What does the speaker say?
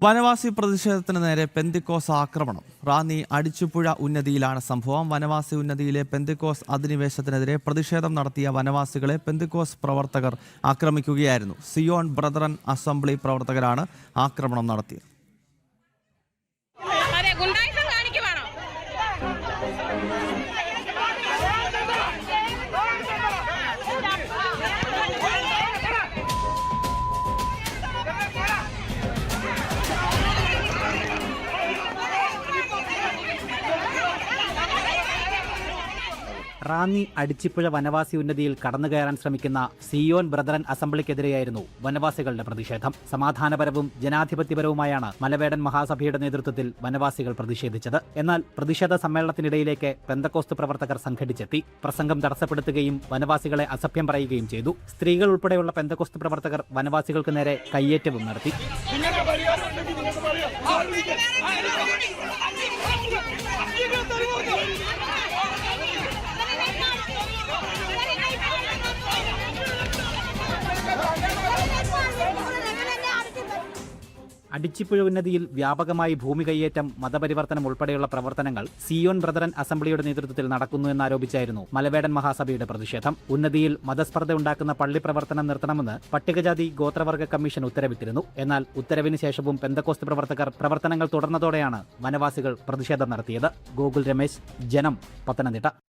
വനവാസി പ്രതിഷേധത്തിന് നേരെ പെന്തിക്കോസ് ആക്രമണം. റാന്നി അടിച്ചുപുഴ ഉന്നതിയിലാണ് സംഭവം. വനവാസി ഉന്നതിയിലെ പെന്തിക്കോസ് അധിനിവേശത്തിനെതിരെ പ്രതിഷേധം നടത്തിയ വനവാസികളെ പെന്തിക്കോസ് പ്രവർത്തകർ ആക്രമിക്കുകയായിരുന്നു. സിയോൺ ബ്രദറൻ അസംബ്ലി പ്രവർത്തകരാണ് ആക്രമണം നടത്തിയത്. റാന്നി അടിച്ചിപ്പുഴ വനവാസി ഉന്നതിയിൽ കടന്നുകയറാൻ ശ്രമിക്കുന്ന സിയോൺ ബ്രദറൻ അസംബ്ലിക്കെതിരെയായിരുന്നു വനവാസികളുടെ പ്രതിഷേധം. സമാധാനപരവും ജനാധിപത്യപരവുമായാണ് മലവേടൻ മഹാസഭയുടെ നേതൃത്വത്തിൽ വനവാസികൾ പ്രതിഷേധിച്ചത്. എന്നാൽ പ്രതിഷേധ സമ്മേളനത്തിനിടയിലേക്ക് പെന്തക്കോസ്ത് പ്രവർത്തകർ സംഘടിച്ചെത്തി. പ്രസംഗം തടസ്സപ്പെടുത്തുകയും വനവാസികളെ അസഭ്യം പറയുകയും ചെയ്തു. സ്ത്രീകൾ ഉൾപ്പെടെയുള്ള പെന്തക്കോസ്ത് പ്രവർത്തകർ വനവാസികൾക്ക് നേരെ കയ്യേറ്റവും നടത്തി. അടിച്ചിപ്പുഴ ഉന്നതിയിൽ വ്യാപകമായി ഭൂമി കയ്യേറ്റം, മതപരിവർത്തനം ഉൾപ്പെടെയുള്ള പ്രവർത്തനങ്ങൾ സിയോൺ ബ്രദറൻ അസംബ്ലിയുടെ നേതൃത്വത്തിൽ നടക്കുന്നു എന്നാരോപിച്ചായിരുന്നു മലവേടൻ മഹാസഭയുടെ പ്രതിഷേധം. ഉന്നതിയിൽ മതസ്പർദ്ധ ഉണ്ടാക്കുന്ന പള്ളി പ്രവർത്തനം നിർത്തണമെന്ന് പട്ടികജാതി ഗോത്രവർഗ കമ്മീഷൻ ഉത്തരവിട്ടിരുന്നു. എന്നാൽ ഉത്തരവിന് ശേഷവും പെന്തക്കോസ്ത് പ്രവർത്തകർ പ്രവർത്തനങ്ങൾ തുടർന്നതോടെയാണ് വനവാസികൾ പ്രതിഷേധം നടത്തിയത്. ഗോകുൽ രമേശ്, ജനം, പത്തനംതിട്ട.